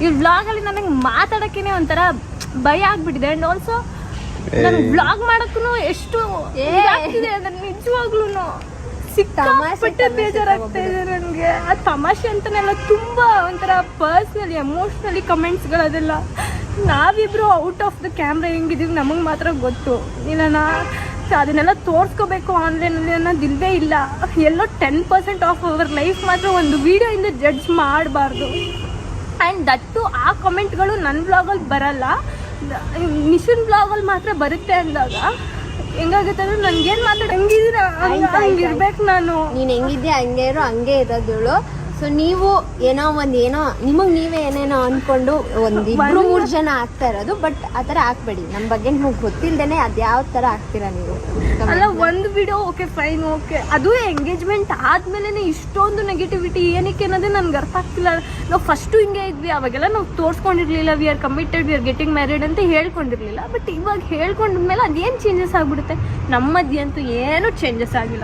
ಈ ವ್ಲಾಗಲ್ಲಿ ನನಗೆ ಮಾತಾಡೋಕ್ಕೇ ಒಂಥರ ಭಯ ಆಗ್ಬಿಟ್ಟಿದೆ. ಆ್ಯಂಡ್ ಆಲ್ಸೋ ನಾನು ವ್ಲಾಗ್ ಮಾಡೋಕ್ಕೂ ಎಷ್ಟು ಇದಾಗ್ತಿದೆ ಅಂದರೆ ನಿಜವಾಗ್ಲೂ ಸಿಕ್ಕಾಪಟ್ಟೆ ಬೇಜಾರಾಗ್ತಾ ಇದೆ ನನಗೆ. ಆ ತಮಾಷೆ ಅಂತನೆಲ್ಲ ತುಂಬ ಒಂಥರ ಪರ್ಸ್ನಲಿ ಎಮೋಷ್ನಲಿ ಕಮೆಂಟ್ಸ್ಗಳದೆಲ್ಲ. ನಾವಿಬ್ರು ಔಟ್ ಆಫ್ ದ ಕ್ಯಾಮ್ರಾ ಹೆಂಗಿದೀವಿ ನಮಗೆ ಮಾತ್ರ ಗೊತ್ತು. ಇಲ್ಲ ಅದನ್ನೆಲ್ಲ ತೋರಿಸ್ಕೋಬೇಕು ಆನ್ಲೈನಲ್ಲಿ ಅನ್ನೋದಿಲ್ಲವೇ ಇಲ್ಲ. ಎಲ್ಲೋ 10% ಆಫ್ ಅವರ್ ಲೈಫ್ ಮಾತ್ರ ಒಂದು ವಿಡಿಯೋಯಿಂದ ಜಡ್ಜ್ ಮಾಡಬಾರ್ದು. ಆ್ಯಂಡ್ ದಟ್ಟು ಆ ಕಮೆಂಟ್ಗಳು ನನ್ನ ಬ್ಲಾಗಲ್ಲಿ ಬರಲ್ಲ, ನಿಶನ್ ಬ್ಲಾಗಲ್ಲಿ ಮಾತ್ರ ಬರುತ್ತೆ ಅಂದಾಗ ಹೆಂಗಾಗುತ್ತೆ ಅಂದ್ರೆ ನನ್ಗೇನು ಮಾತಾಡ ಹಂಗಿದ್ದೀರ ಹಂಗಿರ್ಬೇಕು. ನೀನು ಹೆಂಗಿದ್ಯಾ ಹಂಗೆ ಇರೋ, ಹಂಗೆ ಇರೋದಳು. ಸೊ ನೀವು ಏನೋ ನಿಮಗೆ ನೀವೇ ಏನೇನೋ ಅಂದ್ಕೊಂಡು ಒಂದು 2-3 ಜನ ಆಗ್ತಾ ಇರೋದು. ಬಟ್ ಆ ಥರ ಹಾಕ್ಬೇಡಿ. ನಮ್ಮ ಬಗ್ಗೆ ನಿಮಗೆ ಗೊತ್ತಿಲ್ಲದೇನೆ ಅದು ಯಾವ ಥರ ಆಗ್ತೀರಾ ನೀವು. ಅಲ್ಲ, ಒಂದು ವಿಡಿಯೋ ಓಕೆ ಫೈನ್, ಓಕೆ, ಅದು ಎಂಗೇಜ್ಮೆಂಟ್ ಆದ್ಮೇಲೆ ಇಷ್ಟೊಂದು ನೆಗೆಟಿವಿಟಿ ಏನಕ್ಕೆ ಅನ್ನೋದೇ ನನ್ಗೆ ಅರ್ಥ ಆಗ್ತಿಲ್ಲ. ನಾವು ಫಸ್ಟು ಹಿಂಗೆ ಇದ್ವಿ, ಅವಾಗೆಲ್ಲ ನಾವು ತೋರಿಸ್ಕೊಂಡಿರ್ಲಿಲ್ಲ. We are committed, we are getting married ಅಂತ ಹೇಳ್ಕೊಂಡಿರ್ಲಿಲ್ಲ. ಬಟ್ ಇವಾಗ ಹೇಳ್ಕೊಂಡ್ಮೇಲೆ ಅದೇನು ಚೇಂಜಸ್ ಆಗ್ಬಿಡುತ್ತೆ. ನಮ್ಮ ಮಧ್ಯೆ ಅಂತೂ ಏನೂ ಚೇಂಜಸ್ ಆಗಿಲ್ಲ.